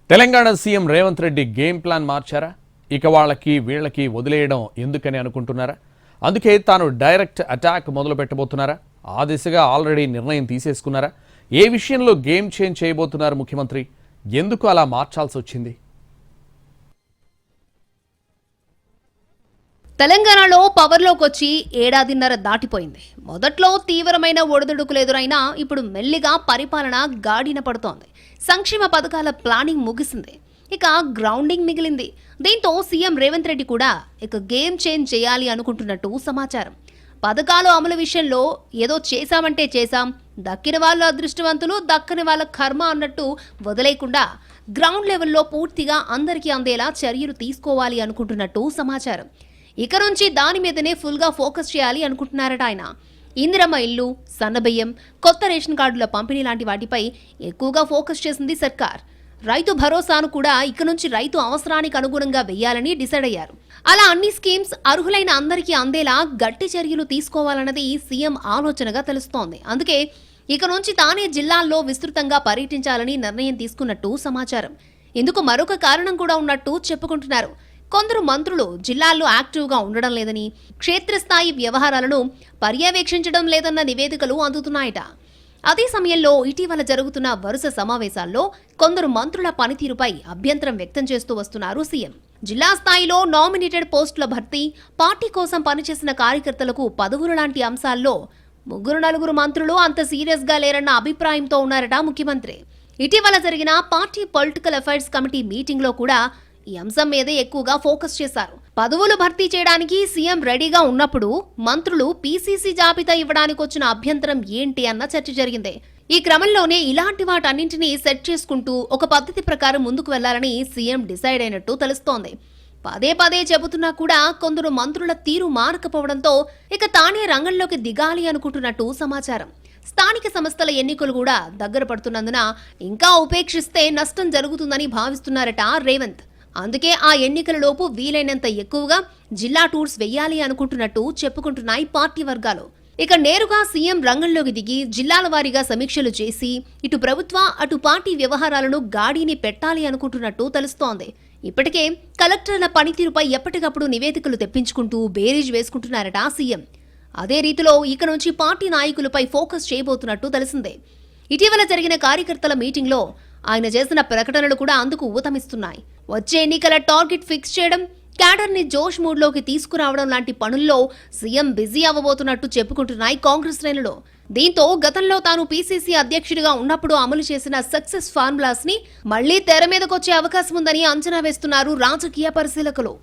Telangana CM Revanth Reddy game plan మార్చారా? ఇక వాళ్ళకి వీళ్ళకి వదిలేయడం ఎందుకని అనుకుంటున్నారా? అందుకే తాను డైరెక్ట్ అటాక్ మొదలు పెట్టబోతున్నారా? ఆ దిశగా ఆల్రెడీ నిర్ణయం తీసేసుకున్నారా? ఏ విషయంలో గేమ్ చేంజ్ చేయబోతున్నారు ముఖ్యమంత్రి? ఎందుకు అలా మార్చాల్సి వచ్చింది? తెలంగాణలో పవర్లోకి వచ్చి ఏడాదిన్నర దాటిపోయింది. మొదట్లో తీవ్రమైన ఒడిదుడుకులు ఎదురైనా ఇప్పుడు మెల్లిగా పరిపాలన గాడిన పడుతోంది. సంక్షేమ పథకాల ప్లానింగ్ ముగిసింది, ఇక గ్రౌండింగ్ మిగిలింది. దీంతో సీఎం రేవంత్ రెడ్డి కూడా ఇక గేమ్ చేంజ్ చేయాలి అనుకుంటున్నట్టు సమాచారం. పథకాలు అమలు విషయంలో ఏదో చేశామంటే చేశాం, దక్కిన వాళ్ళు అదృష్టవంతులు, దక్కని వాళ్ళ కర్మ అన్నట్టు వదిలేయకుండా గ్రౌండ్ లెవెల్లో పూర్తిగా అందరికీ అందేలా చర్యలు తీసుకోవాలి అనుకుంటున్నట్టు సమాచారం. ఇక నుంచి దాని మీదనే ఫుల్గా ఫోకస్ చేయాలి అనుకుంటున్నారట ఆయన. ఇందిరమ్మ ఇల్లు, సన్నబియ్యం, కొత్త రేషన్ కార్డుల పంపిణీ లాంటి వాటిపై ఎక్కువగా ఫోకస్ చేసింది సర్కార్. రైతు భరోసాను కూడా ఇక నుంచి రైతు అవసరానికి అనుగుణంగా వెయ్యాలని డిసైడ్ అయ్యారు. అలా అన్ని స్కీమ్స్ అర్హులైన అందరికీ అందేలా గట్టి చర్యలు తీసుకోవాలన్నది సీఎం ఆలోచనగా తెలుస్తోంది. అందుకే ఇక నుంచి తానే జిల్లాల్లో విస్తృతంగా పర్యటించాలని నిర్ణయం తీసుకున్నట్టు సమాచారం. ఇందుకు మరొక కారణం కూడా ఉన్నట్టు చెప్పుకుంటున్నారు. కొందరు మంత్రులు జిల్లాల్లో యాక్టివ్గా ఉండడం లేదని, క్షేత్రస్థాయి వ్యవహారాలను పర్యవేక్షించడం లేదన్న నివేదికలు అందుతున్నాయట. అదే సమయంలో ఇటీవల జరుగుతున్న వరుస సమావేశాల్లో కొందరు మంత్రుల పనితీరుపై అభ్యంతరం వ్యక్తం చేస్తూ వస్తున్నారు సీఎం. జిల్లా స్థాయిలో నామినేటెడ్ పోస్టుల భర్తీ, పార్టీ కోసం పనిచేసిన కార్యకర్తలకు పదవులు లాంటి అంశాల్లో 3-4 మంత్రులు అంత సీరియస్గా లేరన్న అభిప్రాయంతో ఉన్నారట ముఖ్యమంత్రి. ఇటీవల జరిగిన పార్టీ పొలిటికల్ అఫైర్స్ కమిటీ మీటింగ్లో కూడా ఈ అంశం మీదే ఎక్కువగా ఫోకస్ చేశారు. పదవులు భర్తీ చేయడానికి సీఎం రెడీగా ఉన్నప్పుడు మంత్రులు పీసీసీ జాబితా ఇవ్వడానికి వచ్చిన అభ్యంతరం ఏంటి అన్న చర్చ జరిగింది. ఈ క్రమంలోనే ఇలాంటి వాటన్నింటినీ సెట్ చేసుకుంటూ ఒక పద్ధతి ప్రకారం ముందుకు వెళ్లాలని సీఎం డిసైడ్ అయినట్టు తెలుస్తోంది. పదే పదే చెబుతున్నా కూడా కొందరు మంత్రుల తీరు మారకపోవడంతో ఇక తానే రంగంలోకి దిగాలి అనుకుంటున్నట్టు సమాచారం. స్థానిక సంస్థల ఎన్నికలు కూడా దగ్గర పడుతున్నందున ఇంకా ఉపేక్షిస్తే నష్టం జరుగుతుందని భావిస్తున్నారట రేవంత్. అందుకే ఆ ఎన్నికలలోపు వీలైనంత ఎక్కువగా జిల్లా టూర్స్ వెయ్యాలి అనుకుంటున్నట్టు చెప్పుకుంటున్నాయి పార్టీ వర్గాలు. ఇక నేరుగా సీఎం రంగంలోకి దిగి జిల్లాల వారీగా సమీక్షలు చేసి ఇటు ప్రభుత్వ అటు పార్టీ వ్యవహారాలను గాడిని పెట్టాలి అనుకుంటున్నట్టు తెలుస్తోంది. ఇప్పటికే కలెక్టర్ల పనితీరుపై ఎప్పటికప్పుడు నివేదికలు తెప్పించుకుంటూ బేరీజ్ వేసుకుంటున్నారట సీఎం. అదే రీతిలో ఇక నుంచి పార్టీ నాయకులపై ఫోకస్ చేయబోతున్నట్టు తెలిసిందే. ఇటీవల జరిగిన కార్యకర్తల మీటింగ్లో ఆయన చేసిన ప్రకటనలు కూడా అందుకు ఊతమిస్తున్నాయి. వచ్చే ఎన్నికల టార్గెట్ ఫిక్స్ చేయడం, క్యాడర్ని జోష్ మూడ్లోకి తీసుకురావడం లాంటి పనుల్లో సీఎం బిజీ అవ్వబోతున్నట్టు చెప్పుకుంటున్నాయి కాంగ్రెస్ శ్రేణులు. దీంతో గతంలో తాను పీసీసీ అధ్యక్షుడిగా ఉన్నప్పుడు అమలు చేసిన సక్సెస్ ఫార్ములాస్ ని మళ్లీ తెర మీదకొచ్చే అవకాశం ఉందని అంచనా వేస్తున్నారు రాజకీయ పరిశీలకులు.